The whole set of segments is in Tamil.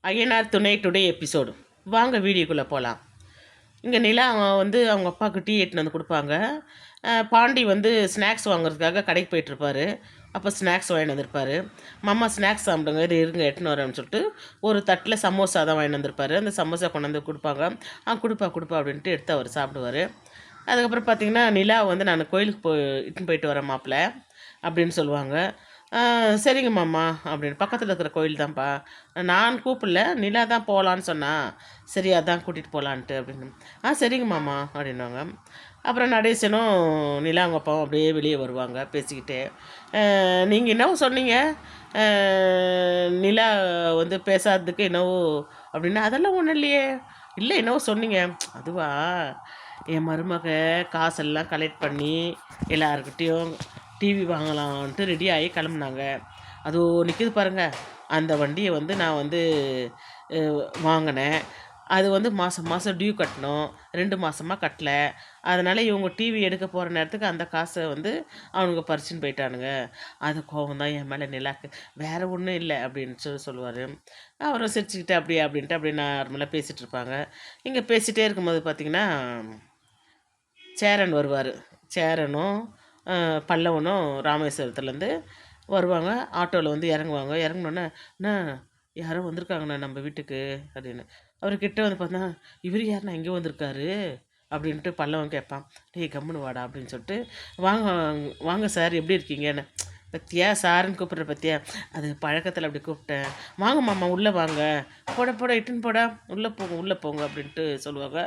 ஐயனார் துணை டுடே எபிசோடு. வாங்க வீடியோக்குள்ளே போகலாம். இங்கே நிலா வந்து அவங்க அப்பாவுக்கு டீ எட்டுன்னு வந்து கொடுப்பாங்க. பாண்டி வந்து ஸ்நாக்ஸ் வாங்குறதுக்காக கடைக்கு போயிட்டுருப்பாரு. அப்போ ஸ்நாக்ஸ் வாங்கிட்டு வந்திருப்பாரு. மாமா ஸ்நாக்ஸ் சாப்பிடுங்க, இது இருங்க எட்டுன்னு வரேன்னு சொல்லிட்டு ஒரு தட்டில் சமோசா தான் வாங்கிட்டு வந்திருப்பாரு. அந்த சமோசா கொண்டு வந்து கொடுப்பாங்க. கொடுப்பா கொடுப்பா அப்படின்ட்டு எடுத்து அவர் சாப்பிடுவார். அதுக்கப்புறம் பார்த்தீங்கன்னா, நிலா வந்து நான் கோயிலுக்கு இட்டுன்னு போயிட்டு வரேன் மாப்பிள்ள அப்படின்னு சொல்லுவாங்க. சரிங்க மாமா அப்படின்னு. பக்கத்தில் இருக்கிற கோயில் தான்ப்பா, நான் கூப்பிடல, நிலா தான் போகலான்னு சொன்னா, சரி அதான் கூட்டிகிட்டு போகலான்ட்டு அப்படின்னு. சரிங்க மாமா அப்படின்வாங்க. அப்புறம் நடேசனும் நிலா அவங்க அப்பாவும் அப்படியே வெளியே வருவாங்க பேசிக்கிட்டே. நீங்கள் என்னவோ சொன்னீங்க, நிலா வந்து பேசாததுக்கு என்னவோ அப்படின்னா, அதெல்லாம் ஒன்றும் இல்லையே. இல்லை என்னவோ சொன்னீங்க. அதுவா, என் மருமக காசெல்லாம் கலெக்ட் பண்ணி எல்லாருக்கிட்டேயும் டிவி வாங்கலான்ட்டு ரெடி ஆகி கிளம்புனாங்க. அது நிற்கிது பாருங்கள், அந்த வண்டியை வந்து நான் வந்து வாங்கினேன். அது வந்து மாதம் மாதம் டியூ கட்டணும். 2 மாதமாக கட்டல. அதனால் இவங்க டிவி எடுக்க போகிற நேரத்துக்கு அந்த காசை வந்து அவனுங்க பறிச்சுன்னு போயிட்டானுங்க. அது கோவம் தான் என் மேலே நிலாக்கு, வேறு ஒன்றும் இல்லை அப்படின்னு சொல்லுவார். அவரும் சிரிச்சுக்கிட்டு அப்படியே அப்படின்ட்டு அப்படியே நார்மலாக பேசிகிட்டு இருப்பாங்க. இங்கே பேசிகிட்டே இருக்கும்போது பார்த்திங்கன்னா, சேரன் வருவார். சேரனும் பல்லவனும் ராமேஸ்வரத்துலேருந்து வருவாங்க. ஆட்டோவில் வந்து இறங்குவாங்க. இறங்குனோன்னே, அண்ணா யாரோ வந்திருக்காங்கண்ணா நம்ம வீட்டுக்கு அப்படின்னு. அவர் கிட்ட வந்து பார்த்தா, இவர் யாருண்ணா இங்கே வந்திருக்காரு அப்படின்ட்டு பல்லவன் கேட்பான். டேய் கம்முன்னு வாடா அப்படின்னு சொல்லிட்டு, வாங்க வாங்க சார் எப்படி இருக்கீங்கன்னு. பத்தியா சாருன்னு கூப்பிட்ற பத்தியா, அது பழக்கத்தில் அப்படி கூப்பிட்டேன். வாங்க மாமா உள்ளே வாங்க, போட இட்டுன்னு போடா, உள்ளே போங்க உள்ளே போங்க அப்படின்ட்டு சொல்லுவாங்க.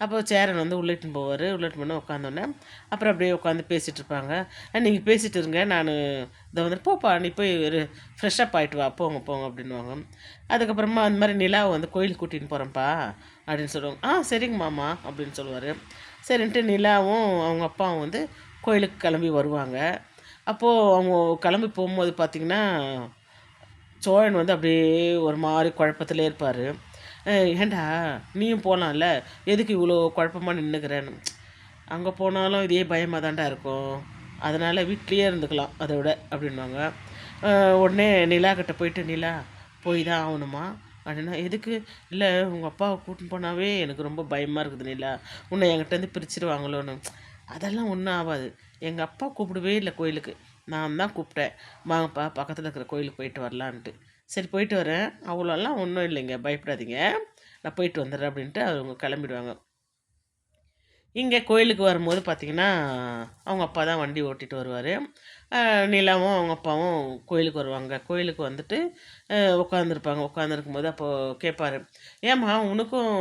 அப்போ சேரன் வந்து உள்ளே இட்டுன்னு போவார். உள்ளே இட்டு பண்ண உட்காந்தோன்னே அப்புறம் அப்படியே உட்காந்து பேசிகிட்டு இருப்பாங்க. நீங்கள் பேசிகிட்டு இருங்க, நான் இதை வந்துட்டு போப்பா நீ போய் ஒரு ஃப்ரெஷ்ஷப் ஆகிட்டு வா, போங்க போங்க அப்படின்வாங்க. அதுக்கப்புறமா அந்த மாதிரி நிலாவை வந்து கோயிலுக்கு கூட்டின்னு போகிறேன்ப்பா அப்படின்னு சொல்லுவாங்க. சரிங்க மாமா அப்படின்னு சொல்லுவார். சரின்ட்டு நிலாவும் அவங்க அப்பாவும் வந்து கோயிலுக்கு கிளம்பி வருவாங்க. அப்போது அவங்க கிளம்பி போகும்போது பார்த்திங்கன்னா, சோழன் வந்து அப்படியே ஒரு மாதிரி குழப்பத்திலே இருப்பார். ஏண்டா நீயும் போகலாம்ல, எதுக்கு இவ்வளோ குழப்பமாக நின்றுக்கிறேன்னு. அங்கே போனாலும் இதே பயமாக தான்டா இருக்கும், அதனால் வீட்லேயே இருந்துக்கலாம் அதை விட அப்படின்வாங்க. உடனே நிலா கிட்ட போயிட்டு, நிலா போய் தான் ஆகணுமா அப்படின்னா, எதுக்கு? இல்லை உங்கள் அப்பாவை கூட்டின்னு போனாவே எனக்கு ரொம்ப பயமாக இருக்குது நிலா, உன்னை என்கிட்டேருந்து பிரிச்சிருவாங்களோன்னு. அதெல்லாம் ஒன்றும் ஆகாது, எங்கள் அப்பா கூப்பிடவே இல்லை கோயிலுக்கு, நான் தான் கூப்பிட்டேன், வாங்கப்பா பக்கத்தில் இருக்கிற கோயிலுக்கு போயிட்டு வரலான்ட்டு. சரி போயிட்டு வரேன், அவ்வளோலாம் ஒன்றும் இல்லைங்க, பயப்படாதீங்க, நான் போயிட்டு வந்துடுறேன் அப்படின்ட்டு அவங்க கிளம்பிடுவாங்க. இங்கே கோயிலுக்கு வரும்போது பார்த்திங்கன்னா, அவங்க அப்பா தான் வண்டி ஓட்டிகிட்டு வருவார். நிலாவும் அவங்க அப்பாவும் கோயிலுக்கு வருவாங்க. கோயிலுக்கு வந்துட்டு உட்காந்துருப்பாங்க. உட்காந்துருக்கும்போது அப்போது கேட்பார், ஏம்மா உனக்கும்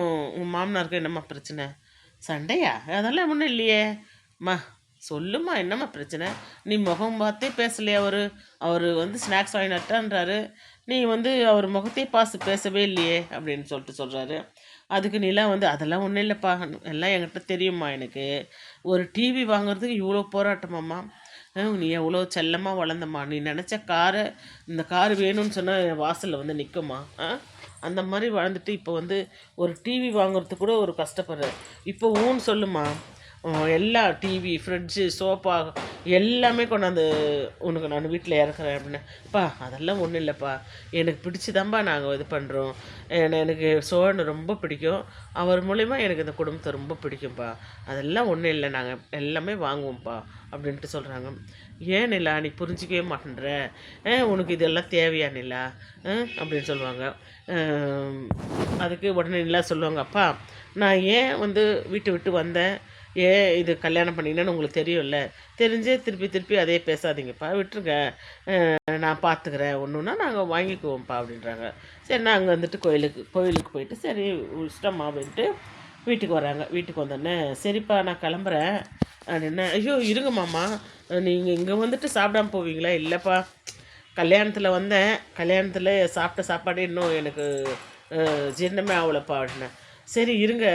உன் மாமனாருக்கும் என்னம்மா பிரச்சனை? சண்டையா? அதெல்லாம் ஒன்றும் இல்லையே. அம்மா சொல்லுமா என்னம்மா பிரச்சனை? நீ முகம் பார்த்தே பேசலையே, அவர் வந்து ஸ்நாக்ஸ் வாங்கினட்டான்றாரு, நீ வந்து அவர் முகத்தையே பார்த்து பேசவே இல்லையே அப்படின்னு சொல்கிறாரு. அதுக்கு நிலா வந்து, அதெல்லாம் ஒன்றும் இல்லைப்பா, எல்லாம் என்கிட்ட தெரியுமா எனக்கு, ஒரு டிவி வாங்குறதுக்கு இவ்வளோ போராட்டமாம்மா, நீ எவ்வளோ செல்லமாக வளர்ந்தம்மா, நீ நினச்ச காரை, இந்த கார் வேணும்னு சொன்னால் வாசலில் வந்து நிற்குமா, அந்த மாதிரி வளர்ந்துட்டு இப்போ வந்து ஒரு டிவி வாங்குறதுக்கு கூட ஒரு கஷ்டப்படுற, இப்போ ஊன்னு சொல்லுமா, எல்லா டிவி ஃப்ரிட்ஜு சோஃபா எல்லாமே கொண்டாந்து உனக்கு நான் வீட்டில் இறக்குறேன் அப்படின்னா, அதெல்லாம் ஒன்றும் இல்லைப்பா, எனக்கு பிடிச்சிதான்ப்பா நாங்கள் இது பண்ணுறோம், எனக்கு சோழனை ரொம்ப பிடிக்கும், அவர் மூலிமா எனக்கு இந்த குடும்பத்தை ரொம்ப பிடிக்கும்ப்பா, அதெல்லாம் ஒன்றும் இல்லை, நாங்கள் எல்லாமே வாங்குவோம்ப்பா அப்படின்ட்டு சொல்கிறாங்க. ஏன் நிலா நீ புரிஞ்சிக்கவே மாட்டேன்ற, உனக்கு இதெல்லாம் தேவையா நிலா அப்படின்னு சொல்லுவாங்க. அதுக்கு உடனே நிலா சொல்லுவாங்க, அப்பா நான் ஏன் வந்து வீட்டை விட்டு வந்தேன், ஏன் இது கல்யாணம் பண்ணிங்கன்னு உங்களுக்கு தெரியும்ல, தெரிஞ்சே திருப்பி திருப்பி அதே பேசாதீங்கப்பா, விட்டுருங்க, நான் பார்த்துக்கிறேன், ஒன்றுன்னா நாங்கள் வாங்கிக்குவோம்ப்பா அப்படின்றாங்க. சரி நான் அங்கே வந்துட்டு கோயிலுக்கு போயிட்டு சரி இஷ்டமா அப்படின்ட்டு வீட்டுக்கு வராங்க. வீட்டுக்கு வந்தோடனே, சரிப்பா நான் கிளம்புறேன் அப்படின்னா, ஐயோ இருங்க மாமா, நீங்கள் இங்கே வந்துட்டு சாப்பிடாம போவீங்களா? இல்லைப்பா, கல்யாணத்தில் வந்தேன், கல்யாணத்தில் சாப்பிட்ட சாப்பாடு இன்னும் எனக்கு ஜீரணமே ஆகலப்பா அப்படின்னேன். சரி இருங்க,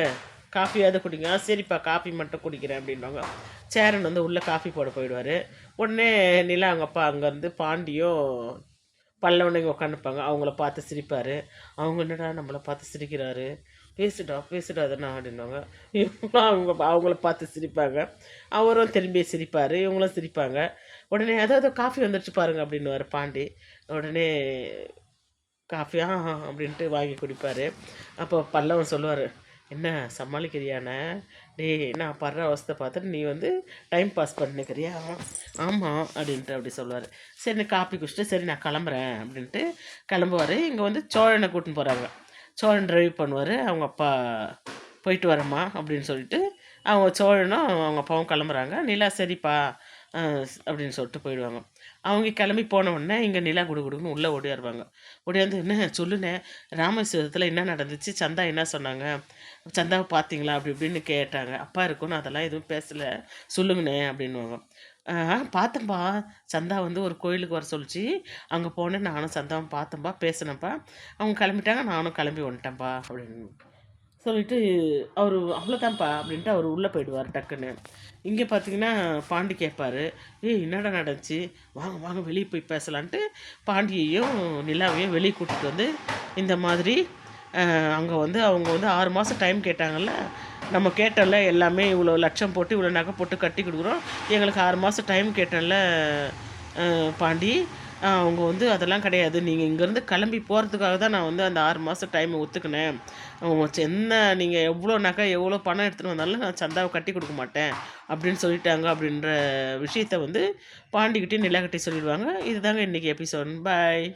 காஃபியாவது குடிங்க. சரிப்பா காஃபி மட்டும் குடிக்கிறேன் அப்படின்வாங்க. சேரன் வந்து உள்ளே காஃபி போட போயிடுவார். உடனே நிலா அவங்க அப்பா அங்கேருந்து பாண்டியும் பல்லவனையும் உட்காந்துப்பாங்க. அவங்கள பார்த்து சிரிப்பார். அவங்க என்னடா நம்மளை பார்த்து சிரிக்கிறாரு, பேசுடாதண்ணா அப்படின்வாங்க. இவங்களும் அவங்கள பார்த்து சிரிப்பாங்க. அவரும் திரும்பி சிரிப்பார், இவங்களும் சிரிப்பாங்க. உடனே அதாவது காஃபி வந்துடுச்சு பாருங்க அப்படின்னுவார் பாண்டி. உடனே காஃபியா அப்படின்ட்டு வாங்கி குடிப்பார். அப்போ பல்லவன் சொல்லுவார், என்ன சமாளிக்கிறியாண்ணே? டேய் நான் படுற அவஸ்தை பார்த்துட்டு நீ வந்து டைம் பாஸ் பண்ணிக்கிறியா? ஆமாம் அப்படின்ட்டு அப்படி சொல்லுவார். சரி காப்பி குடிச்சிட்டு சரி நான் கிளம்புறேன் அப்படின்ட்டு கிளம்புவார். இங்கே வந்து சோழனை கூட்டின்னு போகிறாங்க. சோழன் டிரைவ் பண்ணுவார். அவங்க அப்பா போயிட்டு வரேம்மா அப்படின்னு சொல்லிட்டு அவங்க சோழனும் அவங்க அப்பாவும் கிளம்புறாங்க. நிலா சரிப்பா அப்படின்னு சொல்லிட்டு போயிடுவாங்க. அவங்க கிளம்பி போன உடனே இங்கே நிலா குடுகுடுன்னு உள்ளே ஓடியாருவாங்க. ஓடியாந்து என்ன சொல்லுண்ணே, ராமேஸ்வரத்தில் என்ன நடந்துச்சு, சந்தா என்ன சொன்னாங்க, சந்தாவை பார்த்தீங்களா அப்படி இப்படின்னு கேட்டாங்க. அப்பா இருக்கும் நான் அதெல்லாம் எதுவும் பேசலை, சொல்லுங்கண்ணே அப்படின்னுவாங்க. பார்த்தேன்ப்பா, சந்தா வந்து ஒரு கோயிலுக்கு வர சொல்லிச்சு, அங்கே போனேன், நானும் சந்தாவும் பார்த்தேன்ப்பா, பேசினேன்ப்பா, அவங்க கிளம்பிட்டாங்க, நானும் கிளம்பி வந்துட்டேன்ப்பா அப்படின்னு சொல்லிட்டு அவர் அவ்வளோதான்ப்பா அப்படின்ட்டு அவர் உள்ளே போயிடுவார் டக்குன்னு. இங்கே பார்த்தீங்கன்னா பாண்டி கேட்பார், ஏய் என்னடா நடந்துச்சு, வாங்க வாங்க வெளியே போய் பேசலான்ட்டு பாண்டியையும் நிலாவையும் வெளியே கூட்டிகிட்டு வந்து இந்த மாதிரி அங்கே வந்து அவங்க வந்து 6 மாதம் டைம் கேட்டாங்கல்ல, நம்ம கேட்டோம்ல எல்லாமே இவ்வளோ லட்சம் போட்டு இவ்வளோ நகை போட்டு கட்டி கொடுக்குறோம், எங்களுக்கு 6 மாதம் டைம் கேட்டோம்ல பாண்டி, அவங்க வந்து அதெல்லாம் கிடையாது, நீங்கள் இங்கேருந்து கிளம்பி போகிறதுக்காக தான் நான் வந்து அந்த 6 மாதம் டைமை ஒத்துக்கினேன், என்ன நீங்கள் எவ்வளோ நகை எவ்வளோ பணம் எடுத்துகிட்டு வந்தாலும் நான் சந்தாவை கட்டி கொடுக்க மாட்டேன் அப்படின்னு சொல்லிட்டாங்க அப்படின்ற விஷயத்த வந்து பாண்டிக்கிட்டே நிலாக்கிட்டே சொல்லிடுவாங்க. இதுதாங்க இன்றைக்கி எபிசோட். பாய்.